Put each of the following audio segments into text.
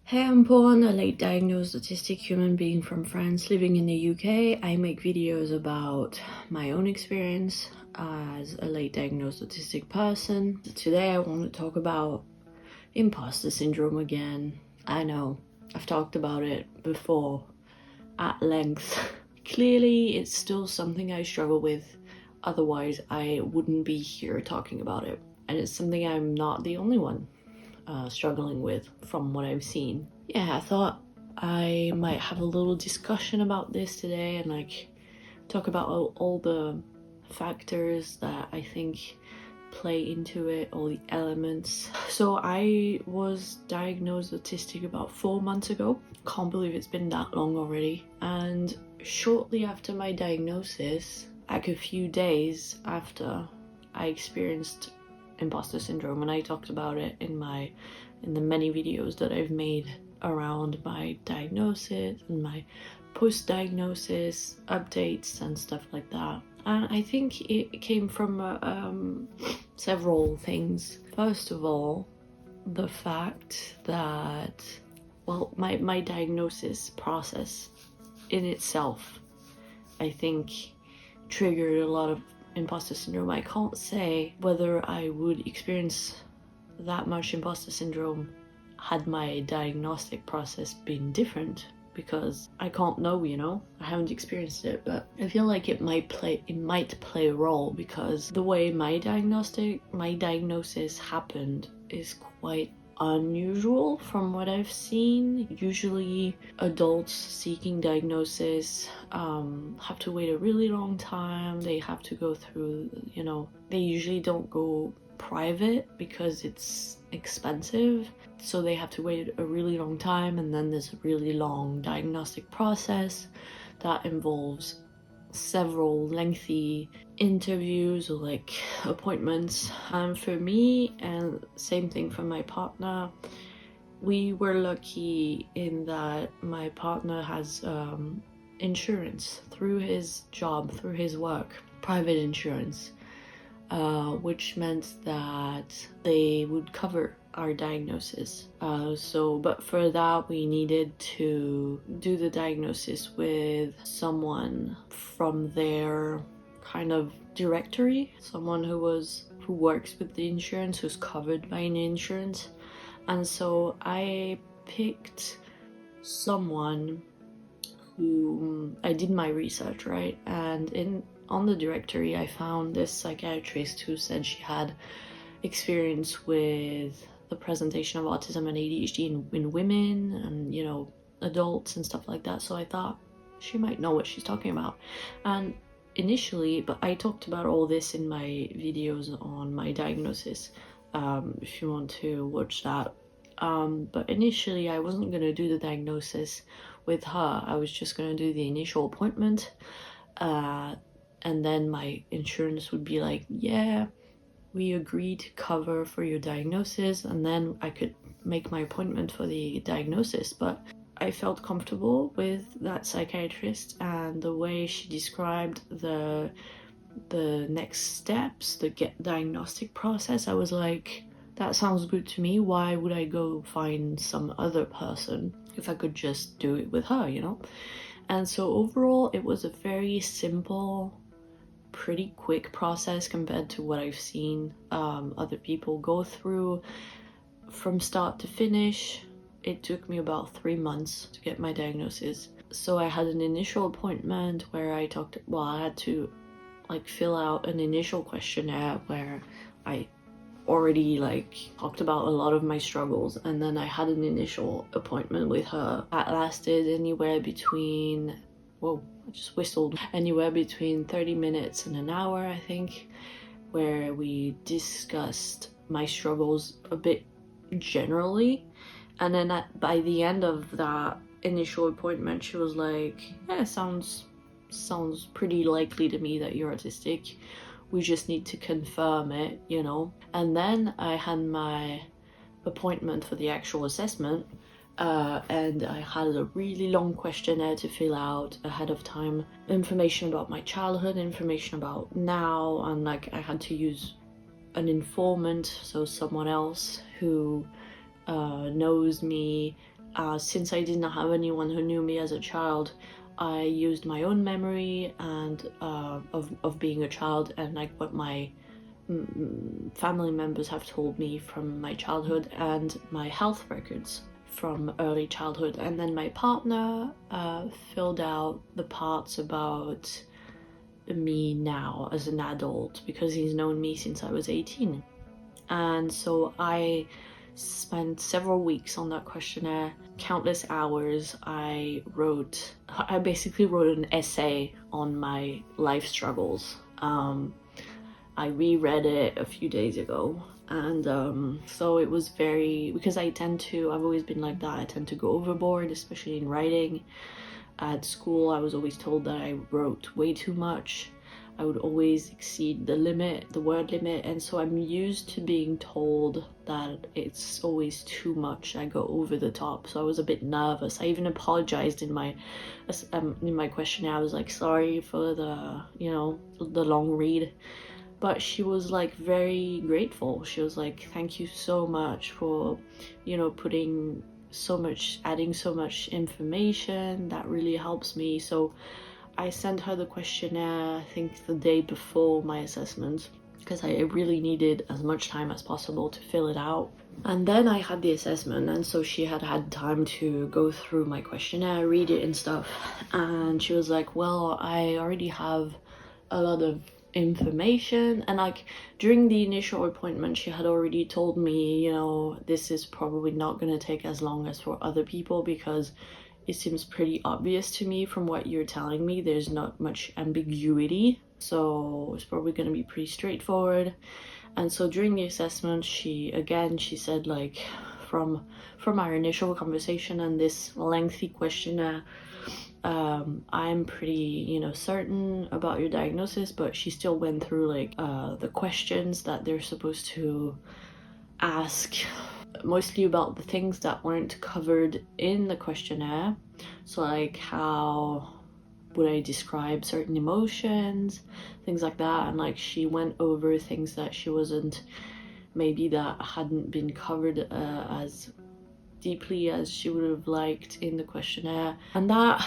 Hey, I'm Paul, a late diagnosed autistic human being from France living in the UK. I make videos about my own experience as a late diagnosed autistic person. Today I want to talk about imposter syndrome again. I know, I've talked about it before at length. Clearly, it's still something I struggle with, otherwise I wouldn't be here talking about it. And it's something I'm not the only one struggling with from what I've seen. Yeah, I thought I might have a little discussion about this today and talk about all the factors that I think play into it, all the elements. So I was diagnosed autistic about 4 months ago. Can't believe it's been that long already. And shortly after my diagnosis, like a few days after, I experienced imposter syndrome, and I talked about it in the many videos that I've made around my diagnosis and my post-diagnosis updates and stuff like that. And I think it came from several things. First of all, the fact that, well, my diagnosis process in itself, I think, triggered a lot of imposter syndrome. I can't say whether I would experience that much imposter syndrome had my diagnostic process been different, because I can't know, I haven't experienced it, but I feel like it might play a role, because the way my diagnosis happened is quite unusual from what I've seen. Usually adults seeking diagnosis have to wait a really long time. They have to go through, they usually don't go private because it's expensive, so they have to wait a really long time, and then there's a really long diagnostic process that involves several lengthy interviews or appointments. For me, and same thing for my partner, we were lucky in that my partner has insurance through his job, through his work, private insurance, which meant that they would cover our diagnosis. But for that we needed to do the diagnosis with someone from their kind of directory, someone who works with the insurance, who's covered by an insurance. And so I picked someone who, I did my research, right? And on the directory I found this psychiatrist who said she had experience with the presentation of autism and ADHD in women and, adults and stuff like that. So I thought she might know what she's talking about. And initially, but I talked about all this in my videos on my diagnosis, if you want to watch that. But initially I wasn't going to do the diagnosis with her. I was just going to do the initial appointment, and then my insurance would be like, yeah, we agreed to cover for your diagnosis, and then I could make my appointment for the diagnosis. But I felt comfortable with that psychiatrist and the way she described the next steps, the diagnostic process. I was like, that sounds good to me. Why would I go find some other person if I could just do it with her, And so overall it was a very simple, pretty quick process compared to what I've seen other people go through from start to finish. It took me about 3 months to get my diagnosis. So I had an initial appointment where I had to fill out an initial questionnaire where I already talked about a lot of my struggles, and then I had an initial appointment with her that lasted anywhere between, whoa, I just whistled, anywhere between 30 minutes and an hour, I think, where we discussed my struggles a bit generally. And then by the end of that initial appointment, she was like, yeah, sounds pretty likely to me that you're autistic. We just need to confirm it, And then I had my appointment for the actual assessment, and I had a really long questionnaire to fill out ahead of time. Information about my childhood, information about now, and I had to use an informant, so someone else who knows me Since I did not have anyone who knew me as a child, I used my own memory and of being a child, and like what my family members have told me from my childhood and my health records from early childhood. And then my partner filled out the parts about me now as an adult, because he's known me since I was 18. And so I spent several weeks on that questionnaire, countless hours. I basically wrote an essay on my life struggles. I reread it a few days ago, and so it was because I've always been like that. I tend to go overboard, especially in writing. At school, I was always told that I wrote way too much. I would always exceed the word limit, and so I'm used to being told that it's always too much. I go over the top, so I was a bit nervous. I even apologized in my questionnaire. I was like, sorry for the long read. But she was like very grateful. She was like, thank you so much for, adding so much information. That really helps me. So I sent her the questionnaire, I think the day before my assessment, because I really needed as much time as possible to fill it out. And then I had the assessment, and so she had time to go through my questionnaire, read it and stuff. And she was like, well, I already have a lot of information, and like during the initial appointment she had already told me, this is probably not going to take as long as for other people, because it seems pretty obvious to me from what you're telling me. There's not much ambiguity, so it's probably going to be pretty straightforward. And so during the assessment, she said, like, from our initial conversation and this lengthy questionnaire, I'm pretty, certain about your diagnosis. But she still went through like the questions that they're supposed to ask, mostly about the things that weren't covered in the questionnaire. So like, how would I describe certain emotions, things like that. And like, she went over things that that hadn't been covered as deeply as she would have liked in the questionnaire. And that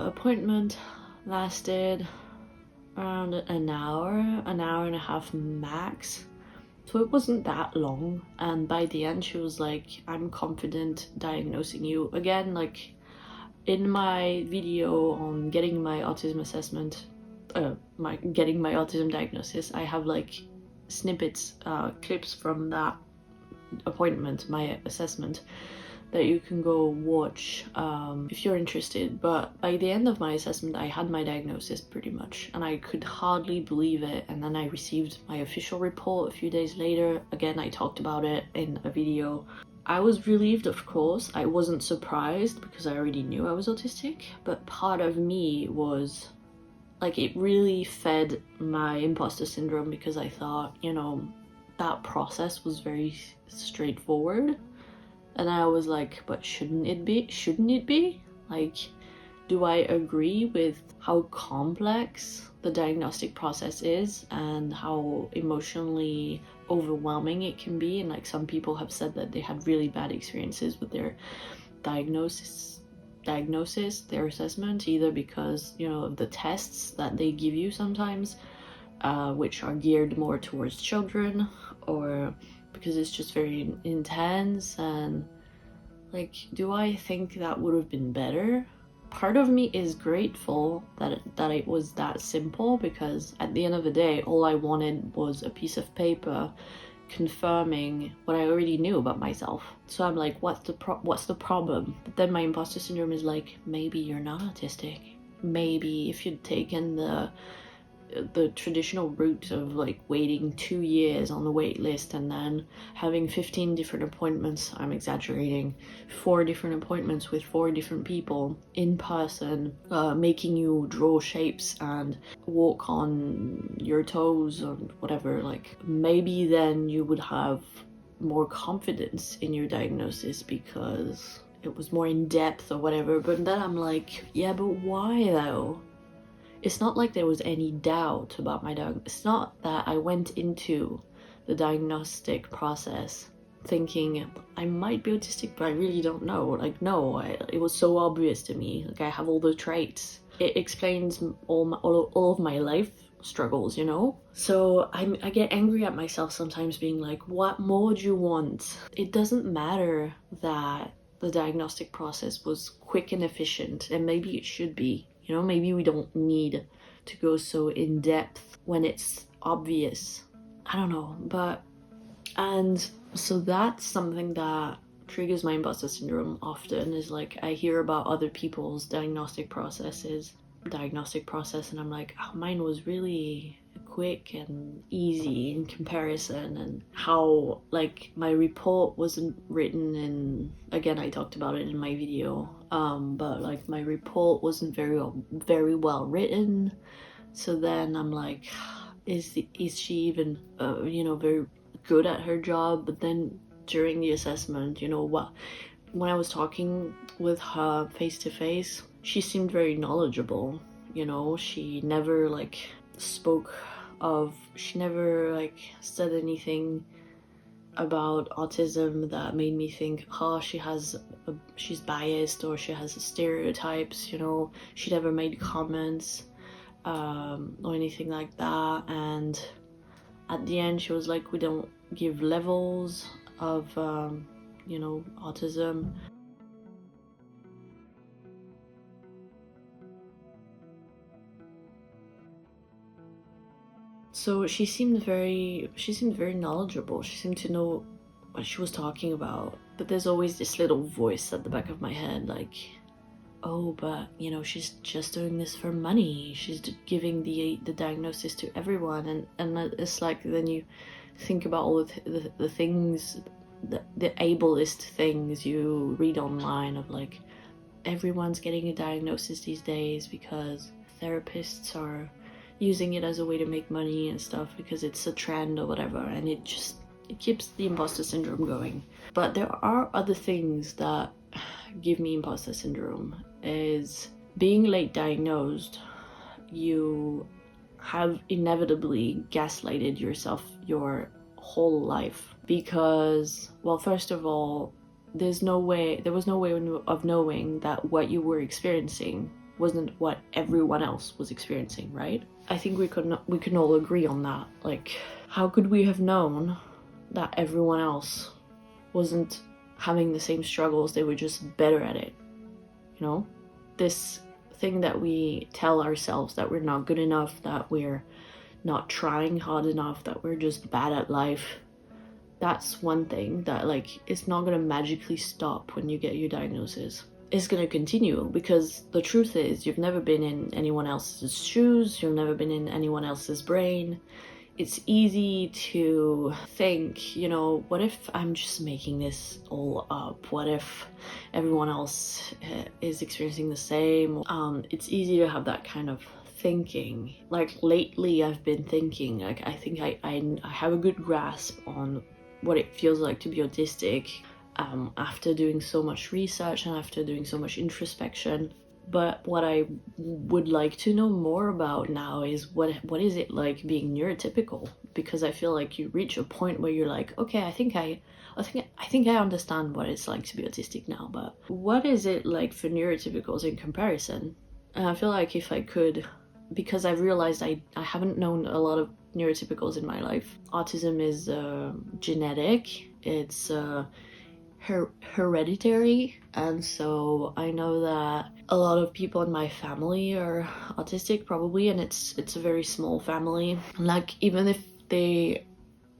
appointment lasted around an hour and a half max. So it wasn't that long. And by the end, she was like, I'm confident diagnosing you. Again, like in my video on getting my autism assessment, getting my autism diagnosis, I have like snippets, clips from that appointment, my assessment, that you can go watch if you're interested. But by the end of my assessment, I had my diagnosis pretty much, and I could hardly believe it. And then I received my official report a few days later. Again, I talked about it in a video. I was relieved, of course. I wasn't surprised because I already knew I was autistic, but part of me was like, it really fed my imposter syndrome, because I thought, that process was very straightforward. And I was like, but shouldn't it be? Like, do I agree with how complex the diagnostic process is and how emotionally overwhelming it can be? And like, some people have said that they had really bad experiences with their diagnosis, their assessment, either because, of the tests that they give you sometimes, which are geared more towards children, or because it's just very intense. And like, do I think that would have been better? Part of me is grateful that it was that simple, because at the end of the day, all I wanted was a piece of paper confirming what I already knew about myself. So I'm like, what's the problem? But then my imposter syndrome is like, maybe you're not autistic. Maybe if you'd taken the traditional route of like waiting 2 years on the wait list and then having 15 different appointments, I'm exaggerating, 4 different appointments with 4 different people in person, making you draw shapes and walk on your toes or whatever, like maybe then you would have more confidence in your diagnosis because it was more in depth or whatever. But then I'm like, yeah, but why though? It's not like there was any doubt about my diagnosis. It's not that I went into the diagnostic process thinking I might be autistic, but I really don't know. Like, no, it was so obvious to me. Like, I have all the traits. It explains all of my life struggles, you know? So I get angry at myself sometimes, being like, what more do you want? It doesn't matter that the diagnostic process was quick and efficient, and maybe it should be. You know, maybe we don't need to go so in depth when it's obvious. I don't know, but and so that's something that triggers my imposter syndrome often, is like I hear about other people's diagnostic process, and I'm like, oh, mine was really quick and easy in comparison, and how like my report wasn't written in, again, I talked about it in my video, but like my report wasn't very well written. So then I'm like, is she even very good at her job? But then during the assessment, when I was talking with her face to face, she seemed very knowledgeable. She never she never said anything about autism that made me think, oh, she's biased or she has stereotypes. She never made comments or anything like that. And at the end, she was like, we don't give levels of autism. So she seemed very knowledgeable. She seemed to know what she was talking about. But there's always this little voice at the back of my head, like, oh, but she's just doing this for money. She's giving the diagnosis to everyone, and it's like, then you think about all the things, the ableist things you read online of like, everyone's getting a diagnosis these days because therapists are using it as a way to make money and stuff because it's a trend or whatever, and it keeps the imposter syndrome going. But there are other things that give me imposter syndrome. Is being late diagnosed, you have inevitably gaslighted yourself your whole life, because, well, first of all, there was no way of knowing that what you were experiencing wasn't what everyone else was experiencing, right? I think we can all agree on that. Like, how could we have known that everyone else wasn't having the same struggles? They were just better at it. This thing that we tell ourselves, that we're not good enough, that we're not trying hard enough, that we're just bad at life, that's one thing that it's not gonna magically stop when you get your diagnosis. It's gonna continue, because the truth is, you've never been in anyone else's shoes, you've never been in anyone else's brain. It's easy to think, what if I'm just making this all up? What if everyone else is experiencing the same? It's easy to have that kind of thinking. Like, lately I've been thinking, I think I have a good grasp on what it feels like to be autistic, after doing so much research and after doing so much introspection. But what I would like to know more about now is what is it like being neurotypical? Because I feel like you reach a point where you're like, okay, I think I understand what it's like to be autistic now, but what is it like for neurotypicals in comparison? And I feel like if I could, because I've realized I haven't known a lot of neurotypicals in my life. Autism is genetic, it's hereditary, and so I know that a lot of people in my family are autistic, probably, and it's a very small family. Like, even if they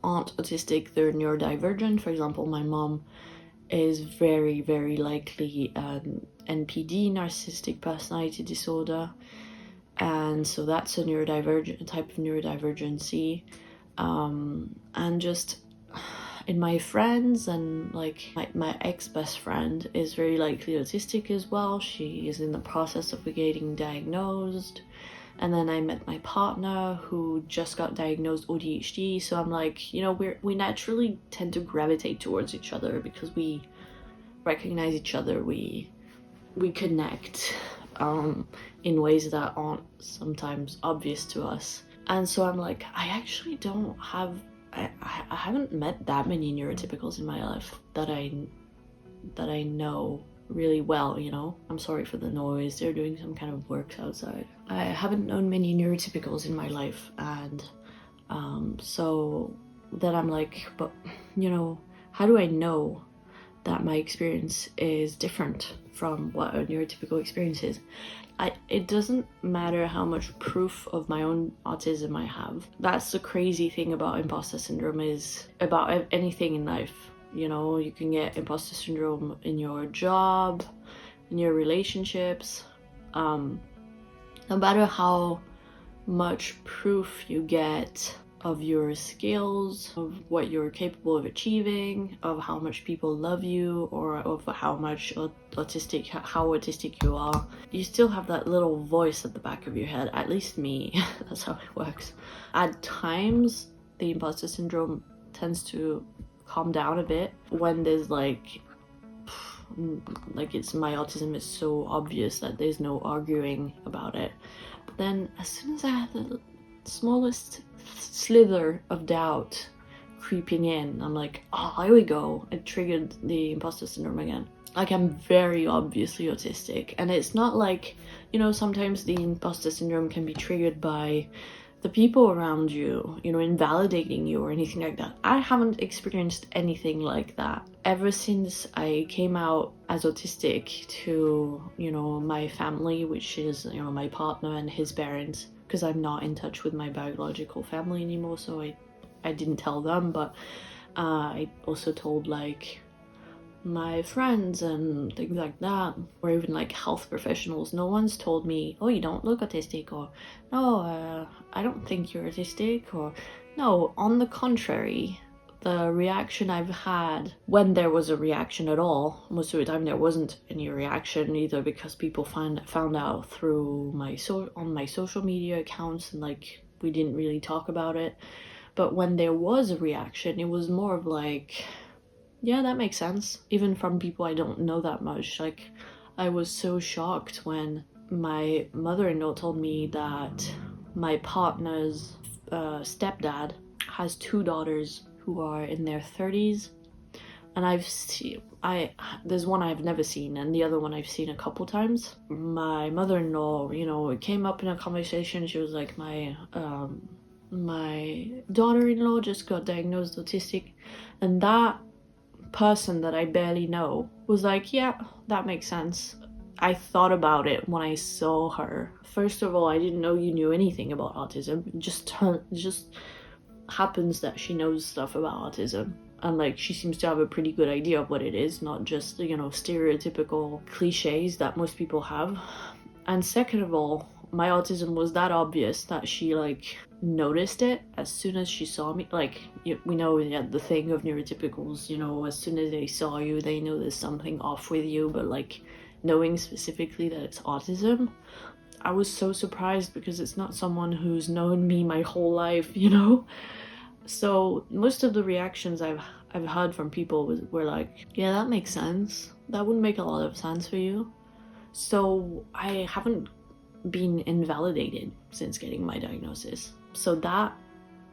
aren't autistic, they're neurodivergent. For example, my mom is very, very likely an NPD, narcissistic personality disorder, and so that's a type of neurodivergency. And just in my friends, and my ex-best friend is very likely autistic as well. She is in the process of getting diagnosed. And then I met my partner who just got diagnosed ADHD. So I'm like, we naturally tend to gravitate towards each other because we recognize each other, we connect in ways that aren't sometimes obvious to us. And so I'm like, I actually don't have I haven't met that many neurotypicals in my life that I know really well, you know. I'm sorry for the noise, they're doing some kind of work outside. I haven't known many neurotypicals in my life, and so then I'm like, but you know, how do I know that my experience is different from what a neurotypical experience is? It doesn't matter how much proof of my own autism I have. That's the crazy thing about imposter syndrome, is about anything in life. You know, you can get imposter syndrome in your job, in your relationships. No matter how much proof you get of your skills, of what you're capable of achieving, of how much people love you, or of how autistic you are, you still have that little voice at the back of your head. At least me, that's how it works. At times, the imposter syndrome tends to calm down a bit when there's like it's my autism is so obvious that there's no arguing about it. But then as soon as I have the smallest slither of doubt creeping in, I'm like, oh, here we go, it triggered the imposter syndrome again. Like, I'm very obviously autistic, and it's not like, you know, sometimes the imposter syndrome can be triggered by the people around you, you know, invalidating you or anything like that. I haven't experienced anything like that ever since I came out as autistic to, you know, my family, which is, you know, my partner and his parents, because I'm not in touch with my biological family anymore, so I didn't tell them, but I also told like my friends and things like that, or even like health professionals. No one's told me, oh, you don't look autistic, or no, I don't think you're autistic, or no, on the contrary. The reaction I've had, when there was a reaction at all, most of the time there wasn't any reaction, either because people found out through on my social media accounts, and like we didn't really talk about it. But when there was a reaction, it was more of like, yeah, that makes sense. Even from people I don't know that much. Like, I was so shocked when my mother-in-law told me that my partner's stepdad has 2 daughters who are in their 30s. And there's one I've never seen, and the other one I've seen a couple times. My mother-in-law, you know, it came up in a conversation. She was like, my daughter-in-law just got diagnosed autistic, and that person that I barely know was like, yeah, that makes sense. I thought about it when I saw her. First of all, I didn't know you knew anything about autism. It just happens that she knows stuff about autism, and like she seems to have a pretty good idea of what it is, not just, you know, stereotypical cliches that most people have. And second of all, my autism was that obvious that she like noticed it as soon as she saw me. Like, we know the thing of neurotypicals, you know, as soon as they saw you, they know there's something off with you. But like, knowing specifically that it's autism, I was so surprised, because it's not someone who's known me my whole life, you know. So most of the reactions I've heard from people were like, yeah, that makes sense, that would make a lot of sense for you. So I haven't been invalidated since getting my diagnosis, so that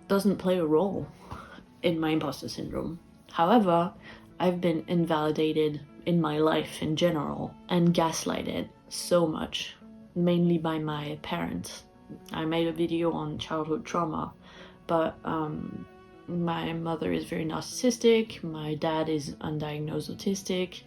doesn't play a role in my imposter syndrome. However, I've been invalidated in my life in general and gaslighted so much, mainly by my parents. I made a video on childhood trauma, but my mother is very narcissistic, my dad is undiagnosed autistic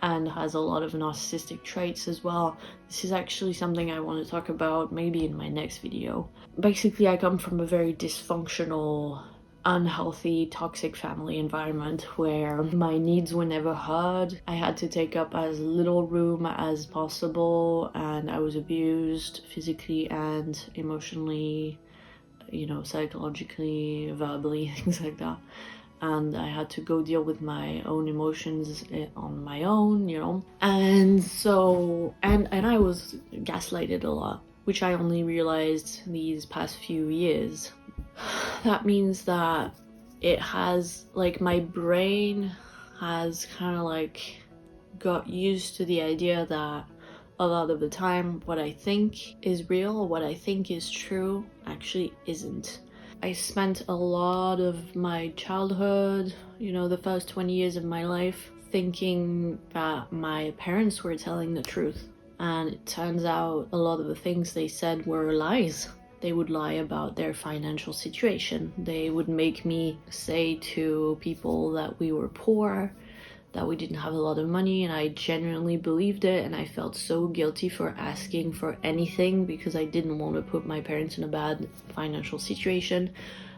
and has a lot of narcissistic traits as well. This is actually something I want to talk about maybe in my next video. Basically, I come from a very dysfunctional, unhealthy, toxic family environment where my needs were never heard. I had to take up as little room as possible, and I was abused physically and emotionally, you know, psychologically, verbally, things like that. And I had to go deal with my own emotions on my own, you know. And so, and I was gaslighted a lot, which I only realized these past few years. That means that it has, like, my brain has kind of like got used to the idea that a lot of the time what I think is real, what I think is true, actually isn't. I spent a lot of my childhood, the first 20 years of my life, thinking that my parents were telling the truth. And it turns out a lot of the things they said were lies. They would lie about their financial situation. They would make me say to people that we were poor, that we didn't have a lot of money, and I genuinely believed it, and I felt so guilty for asking for anything because I didn't want to put my parents in a bad financial situation.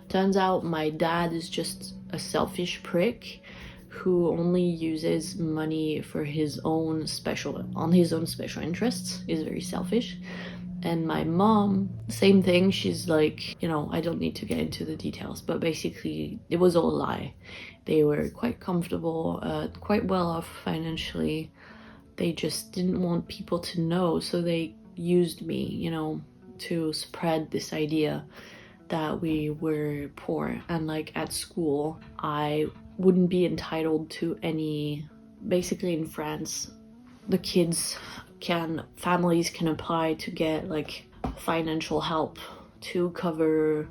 Turns out my dad is just a selfish prick who only uses money for his own special interests, is very selfish. And my mom, same thing. She's like, I don't need to get into the details, but basically it was all a lie. They were quite comfortable, quite well off financially. They just didn't want people to know, so they used me, to spread this idea that we were poor. And like at school, I wouldn't be entitled to any, basically in France, the families can apply to get like financial help to cover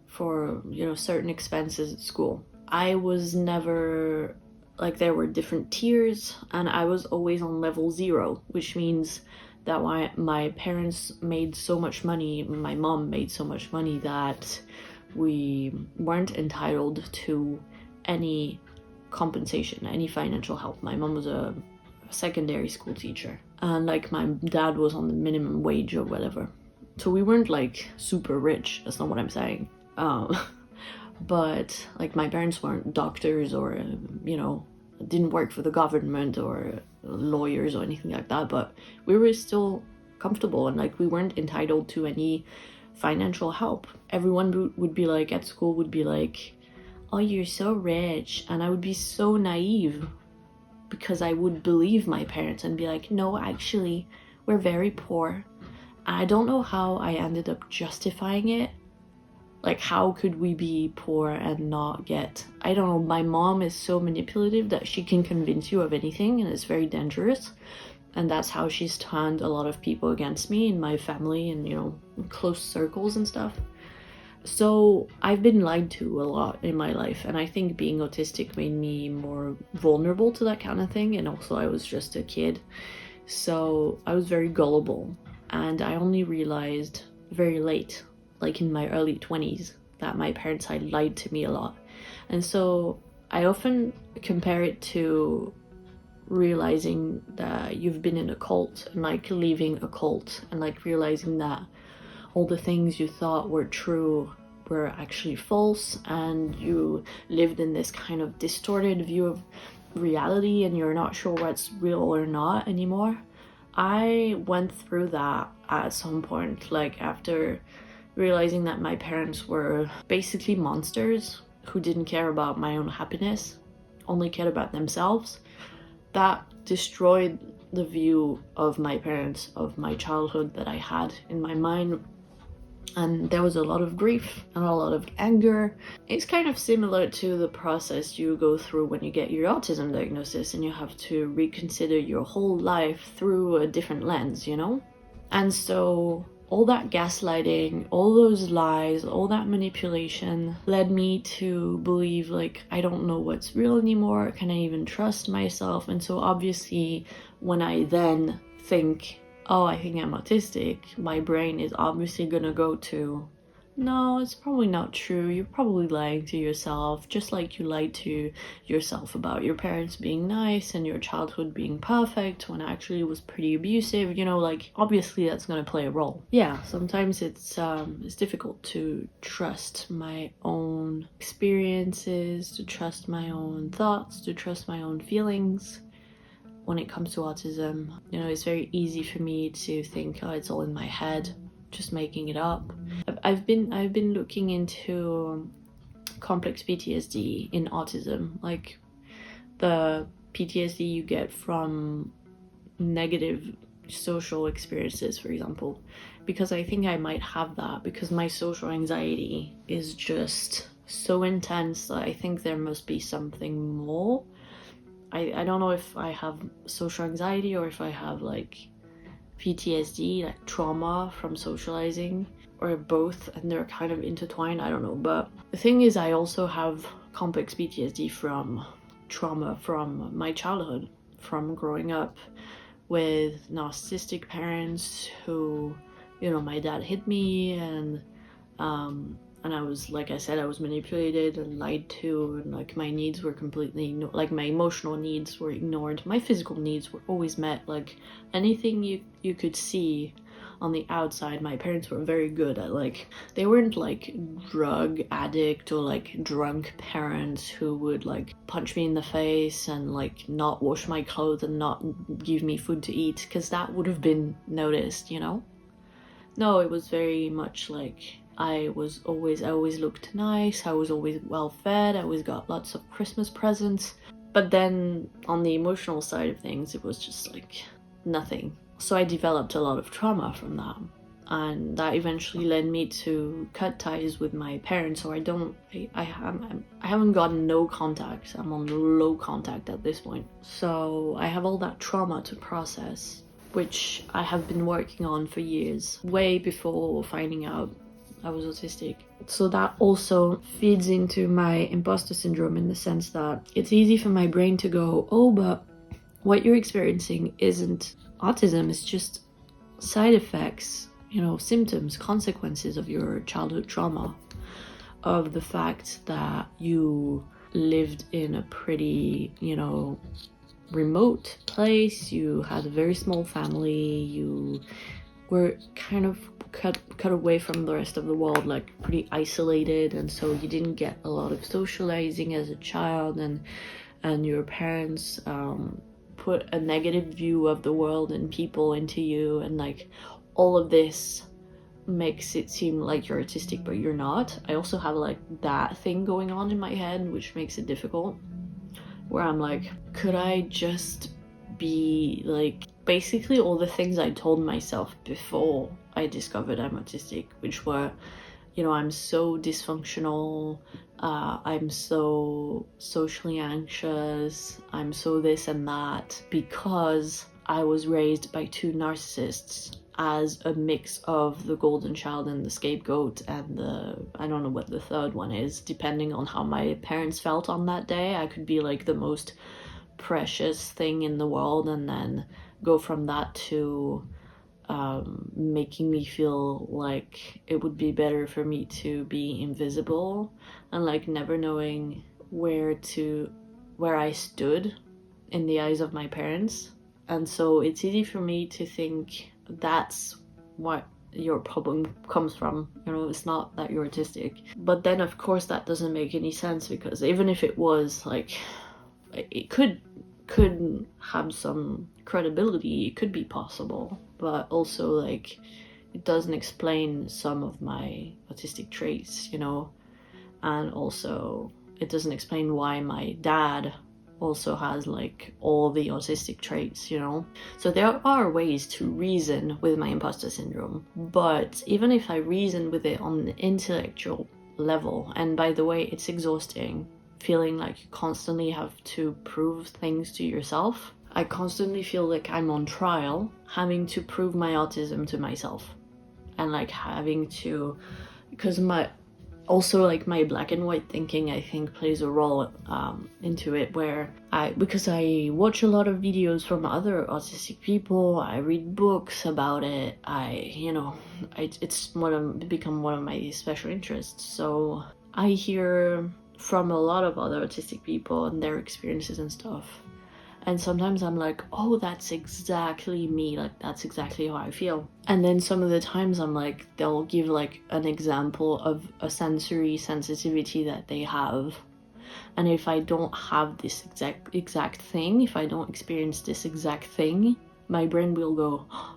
for, certain expenses at school. I was never, like, there were different tiers, and I was always on level 0, which means that my parents made so much money, my mom made so much money that we weren't entitled to any compensation, any financial help. My mom was a secondary school teacher, and like my dad was on the minimum wage or whatever. So we weren't like super rich, that's not what I'm saying. But like my parents weren't doctors or, didn't work for the government or lawyers or anything like that, but we were still comfortable, and like we weren't entitled to any financial help. Everyone would be like, at school would be like, oh, you're so rich, and I would be so naive because I would believe my parents and be like, no, actually, we're very poor. I don't know how I ended up justifying it. Like, how could we be poor and not get... I don't know, my mom is so manipulative that she can convince you of anything, and it's very dangerous. And that's how she's turned a lot of people against me in my family and, close circles and stuff. So I've been lied to a lot in my life, and I think being autistic made me more vulnerable to that kind of thing, and also I was just a kid. So I was very gullible, and I only realized very late, like in my early 20s, that my parents had lied to me a lot. And so I often compare it to realizing that you've been in a cult and like leaving a cult and like realizing that all the things you thought were true were actually false, and you lived in this kind of distorted view of reality and you're not sure what's real or not anymore. I went through that at some point, like after realizing that my parents were basically monsters who didn't care about my own happiness, only cared about themselves. That destroyed the view of my parents, of my childhood that I had in my mind. And there was a lot of grief and a lot of anger. It's kind of similar to the process you go through when you get your autism diagnosis and you have to reconsider your whole life through a different lens, And so all that gaslighting, all those lies, all that manipulation led me to believe, like, I don't know what's real anymore. Can I even trust myself? And so obviously when I then think, oh, I think I'm autistic, my brain is obviously gonna go to, no, it's probably not true. You're probably lying to yourself, just like you lied to yourself about your parents being nice and your childhood being perfect when actually it was pretty abusive, like obviously that's gonna play a role. Yeah, sometimes it's difficult to trust my own experiences, to trust my own thoughts, to trust my own feelings. When it comes to autism, it's very easy for me to think, oh, it's all in my head, just making it up. I've been looking into complex PTSD in autism, like the PTSD you get from negative social experiences, for example, because I think I might have that because my social anxiety is just so intense that I think there must be something more. I don't know if I have social anxiety or if I have like PTSD, like trauma from socializing, or both, and they're kind of intertwined, I don't know. But the thing is, I also have complex PTSD from trauma from my childhood, from growing up with narcissistic parents who, you know, my dad hit me, and I was, like I said, I was manipulated and lied to, and like my needs were completely like my emotional needs were ignored. My physical needs were always met. Like anything you could see on the outside, my parents were very good at. Like they weren't like drug addict or like drunk parents who would like punch me in the face and like not wash my clothes and not give me food to eat, because that would have been noticed, you know. No, it was very much like I always looked nice, I was always well fed, I always got lots of Christmas presents. But then on the emotional side of things, it was just like nothing. So I developed a lot of trauma from that. And that eventually led me to cut ties with my parents. So I haven't gotten no contact. I'm on low contact at this point. So I have all that trauma to process, which I have been working on for years, way before finding out I was autistic. So that also feeds into my imposter syndrome, in the sense that it's easy for my brain to go, oh, but what you're experiencing isn't autism, it's just side effects, you know, symptoms, consequences of your childhood trauma, of the fact that you lived in a pretty, you know, remote place, you had a very small family, you were kind of cut away from the rest of the world, like pretty isolated, and so you didn't get a lot of socializing as a child, and your parents put a negative view of the world and people into you, and like all of this makes it seem like you're autistic, but you're not. I also have like that thing going on in my head, which makes it difficult, where I'm like, could I just be like basically all the things I told myself before I discovered I'm autistic, which were, you know, I'm so dysfunctional, I'm so socially anxious, I'm so this and that, because I was raised by two narcissists as a mix of the golden child and the scapegoat and I don't know what the third one is, depending on how my parents felt on that day. I could be like the most precious thing in the world, and then go from that to making me feel like it would be better for me to be invisible, and like never knowing where I stood in the eyes of my parents. And so it's easy for me to think that's what your problem comes from, you know, it's not that you're autistic. But then of course that doesn't make any sense, because even if it was, like, it could have some credibility, it could be possible, but also like it doesn't explain some of my autistic traits, you know. And also it doesn't explain why my dad also has like all the autistic traits, you know. So there are ways to reason with my imposter syndrome, but even if I reason with it on the intellectual level, and by the way, it's exhausting feeling like you constantly have to prove things to yourself. I constantly feel like I'm on trial, having to prove my autism to myself, and like having to, because also like my black and white thinking, I think, plays a role into it, where because I watch a lot of videos from other autistic people, I read books about it, it's become one of my special interests. So I hear from a lot of other autistic people and their experiences and stuff, and sometimes I'm like, oh, that's exactly me, like that's exactly how I feel. And then some of the times I'm like, they'll give like an example of a sensory sensitivity that they have, and if I don't have this exact thing, if I don't experience this exact thing, my brain will go, oh,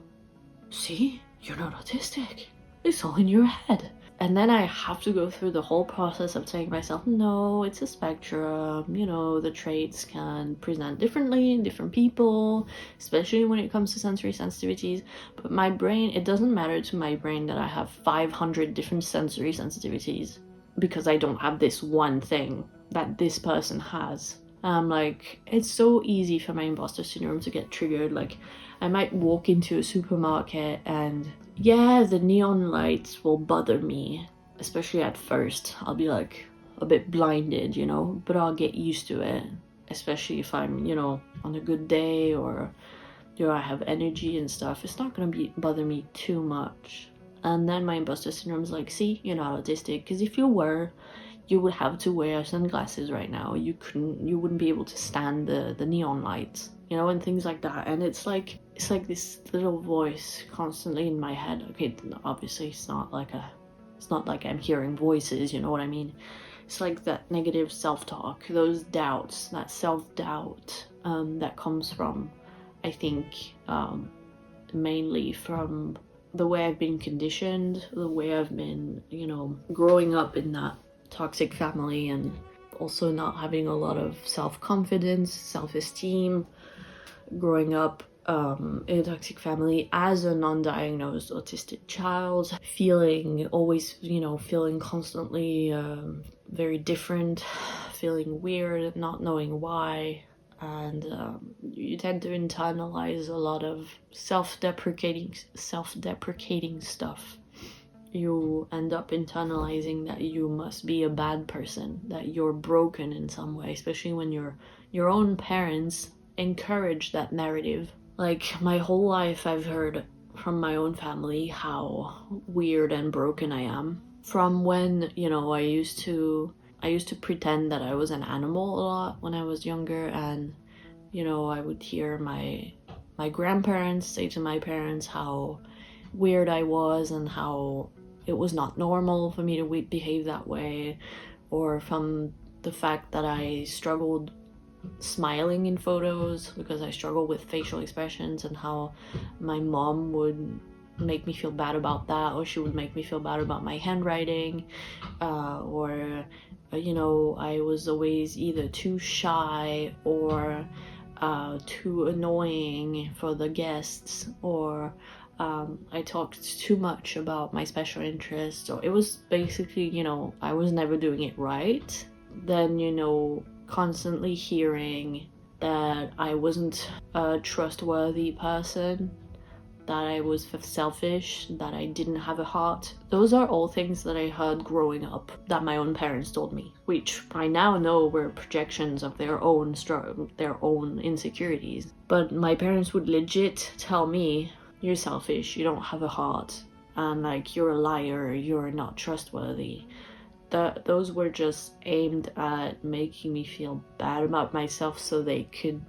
see, you're not autistic, it's all in your head. And then I have to go through the whole process of telling myself, no, it's a spectrum, you know, the traits can present differently in different people, especially when it comes to sensory sensitivities. But my brain, it doesn't matter to my brain that I have 500 different sensory sensitivities, because I don't have this one thing that this person has. Like, it's so easy for my imposter syndrome to get triggered. Like, I might walk into a supermarket and yeah, the neon lights will bother me, especially at first. I'll be like a bit blinded, you know, but I'll get used to it, especially if I'm, you know, on a good day, or, you know, I have energy and stuff. It's not gonna bother me too much. And then my imposter syndrome is like, see, you're not autistic, because if you were, you would have to wear sunglasses right now. You wouldn't be able to stand the neon lights, you know, and things like that. And it's like this little voice constantly in my head. Okay, obviously it's not like I'm hearing voices, you know what I mean? It's like that negative self-talk, those doubts, that self-doubt that comes from, I think, mainly from the way I've been conditioned, the way I've been, you know, growing up in that toxic family, and also not having a lot of self-confidence, self-esteem, growing up in a toxic family as a non-diagnosed autistic child, feeling always, you know, feeling constantly very different, feeling weird, not knowing why. And you tend to internalize a lot of self-deprecating stuff. You end up internalizing that you must be a bad person, that you're broken in some way, especially when your own parents encourage that narrative. Like, my whole life I've heard from my own family how weird and broken I am. From when, you know, I used to pretend that I was an animal a lot when I was younger, and, you know, I would hear my grandparents say to my parents how weird I was and how it was not normal for me to behave that way, or from the fact that I struggled smiling in photos because I struggle with facial expressions, and how my mom would make me feel bad about that, or she would make me feel bad about my handwriting, or you know, I was always either too shy or too annoying for the guests, or I talked too much about my special interests, or it was basically, you know, I was never doing it right. Then, you know, constantly hearing that I wasn't a trustworthy person, that I was selfish, that I didn't have a heart. Those are all things that I heard growing up that my own parents told me, which I now know were projections of their own insecurities. But my parents would legit tell me, you're selfish, you don't have a heart, and like, you're a liar, you're not trustworthy. Those were just aimed at making me feel bad about myself so they could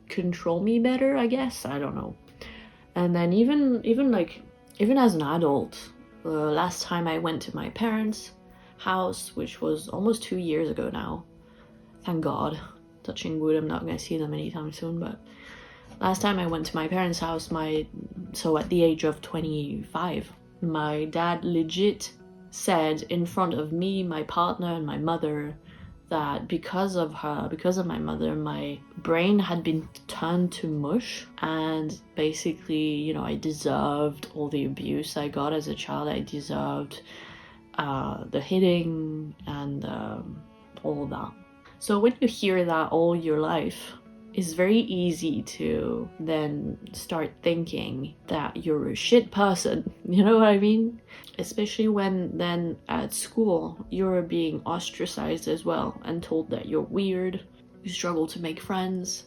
control me better, I guess. I don't know. And then even as an adult, the last time I went to my parents' house, which was almost 2 years ago now, thank God, touching wood, I'm not gonna see them anytime soon, but last time I went to my parents' house, so at the age of 25, my dad legit said in front of me, my partner, and my mother, that because of my mother, my brain had been turned to mush, and basically, you know, I deserved all the abuse I got as a child. I deserved the hitting and all that. So when you hear that all your life, it's very easy to then start thinking that you're a shit person, you know what I mean? Especially when then at school you're being ostracized as well and told that you're weird, you struggle to make friends,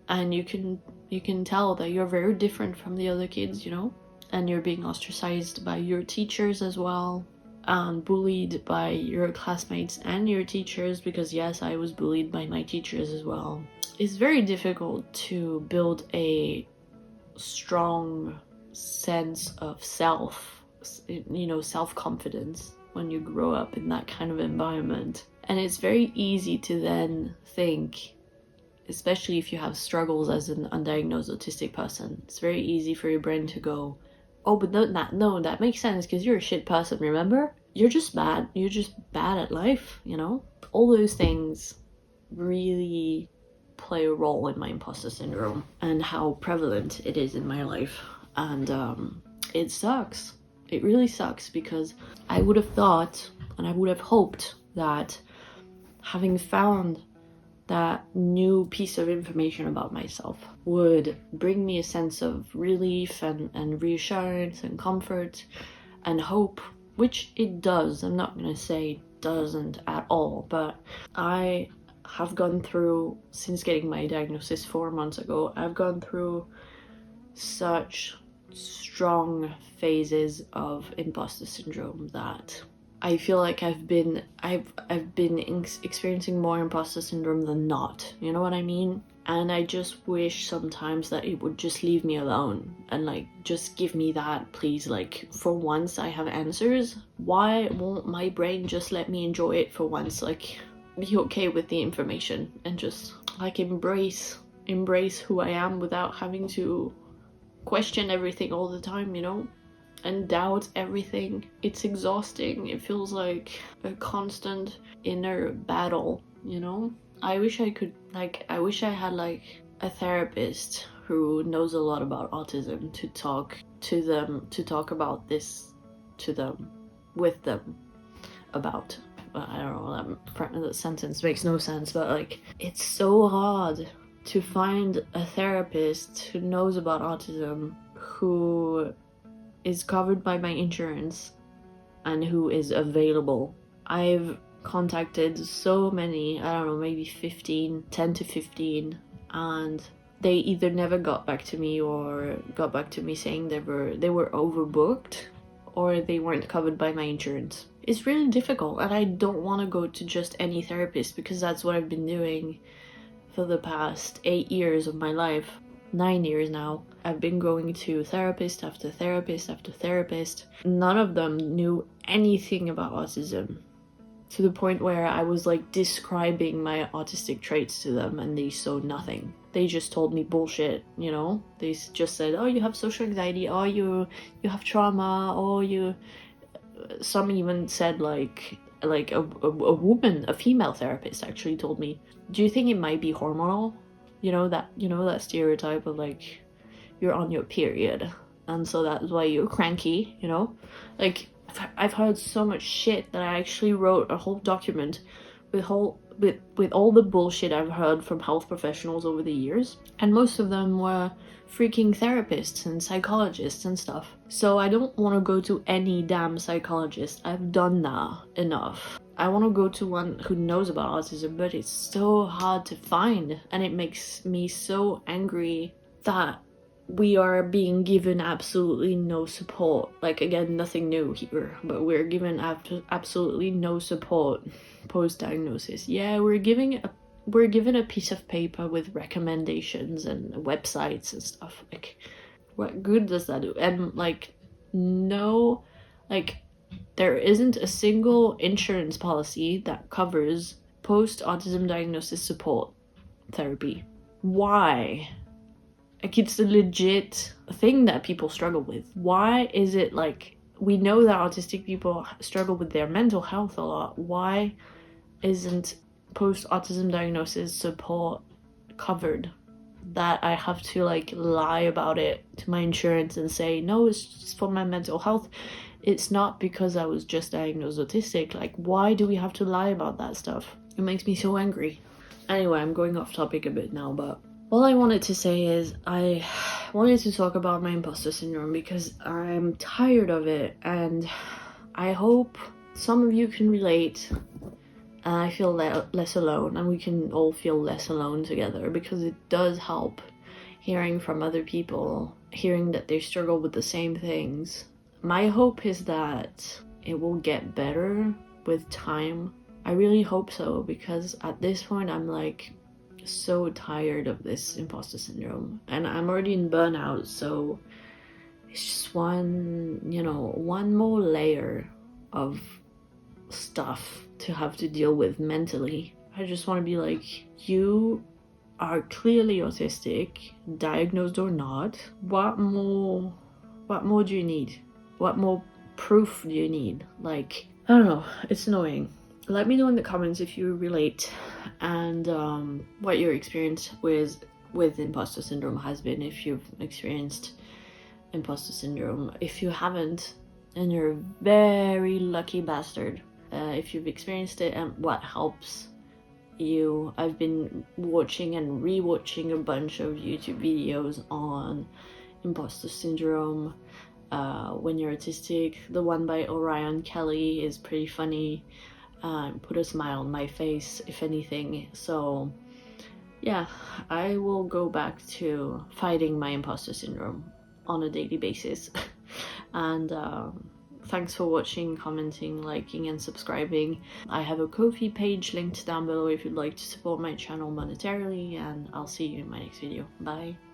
and you can tell that you're very different from the other kids, you know? And you're being ostracized by your teachers as well, and bullied by your classmates and your teachers, because yes, I was bullied by my teachers as well. It's very difficult to build a strong sense of self, you know, self-confidence when you grow up in that kind of environment. And it's very easy to then think, especially if you have struggles as an undiagnosed autistic person, it's very easy for your brain to go, oh, but no, that makes sense because you're a shit person, remember? You're just bad at life, you know? All those things really play a role in my imposter syndrome and how prevalent it is in my life. And it sucks. It really sucks, because I would have thought and I would have hoped that having found that new piece of information about myself would bring me a sense of relief and reassurance and comfort and hope, which it does. I'm not gonna say it doesn't at all, but I have gone through, since getting my diagnosis 4 months ago, I've gone through such strong phases of imposter syndrome that I feel like I've been experiencing more imposter syndrome than not, you know what I mean? And I just wish sometimes that it would just leave me alone and like just give me that, please. Like, for once I have answers. Why won't my brain just let me enjoy it for once? Like, be okay with the information and just like embrace who I am without having to question everything all the time, you know? And doubt everything. It's exhausting. It feels like a constant inner battle, you know? I wish I had like a therapist who knows a lot about autism to talk about this to them, with them, about. I don't know, that sentence makes no sense, but like, it's so hard to find a therapist who knows about autism, who is covered by my insurance, and who is available. I've contacted so many, I don't know, maybe 10 to 15, and they either never got back to me or got back to me saying they were overbooked or they weren't covered by my insurance. It's really difficult, and I don't want to go to just any therapist because that's what I've been doing for the past 8 years of my life. 9 years now. I've been going to therapist after therapist after therapist. None of them knew anything about autism, to the point where I was like describing my autistic traits to them and they saw nothing. They just told me bullshit, you know? They just said, oh, you have social anxiety, oh, you have trauma, oh, you... Some even said like a woman, a female therapist actually told me, do you think it might be hormonal? You know that stereotype of like, you're on your period and so that's why you're cranky, you know? Like, I've heard so much shit that I actually wrote a whole document with all the bullshit I've heard from health professionals over the years, and most of them were freaking therapists and psychologists and stuff. So I don't want to go to any damn psychologist. I've done that enough. I want to go to one who knows about autism, but it's so hard to find, and it makes me so angry that we are being given absolutely no support. Like, again, nothing new here, but we're given absolutely no support post-diagnosis. Yeah, we're given a piece of paper with recommendations and websites and stuff. Like, what good does that do? And like, no, like, there isn't a single insurance policy that covers post-autism diagnosis support therapy. Why? Like, it's a legit thing that people struggle with. Why is it like, we know that autistic people struggle with their mental health a lot. Why isn't post-autism diagnosis support covered? That I have to like lie about it to my insurance and say, no, it's just for my mental health. It's not because I was just diagnosed autistic. Like, why do we have to lie about that stuff? It makes me so angry. Anyway, I'm going off topic a bit now, but all I wanted to say is I wanted to talk about my imposter syndrome because I'm tired of it, and I hope some of you can relate and I feel less alone, and we can all feel less alone together, because it does help hearing from other people, hearing that they struggle with the same things. My hope is that it will get better with time. I really hope so, because at this point I'm like so tired of this imposter syndrome, and I'm already in burnout, so it's just one more layer of stuff to have to deal with mentally. I just want to be like, you are clearly autistic, diagnosed or not. What more do you need? What more proof do you need? Like, I don't know, it's annoying. Let me know in the comments if you relate, and what your experience with imposter syndrome has been, if you've experienced imposter syndrome. If you haven't, then you're a very lucky bastard. If you've experienced it and what helps you. I've been watching and rewatching a bunch of YouTube videos on imposter syndrome, when you're autistic. The one by Orion Kelly is pretty funny, put a smile on my face, if anything. So yeah, I will go back to fighting my imposter syndrome on a daily basis. And thanks for watching, commenting, liking, and subscribing. I have a Ko-fi page linked down below if you'd like to support my channel monetarily, and I'll see you in my next video. Bye!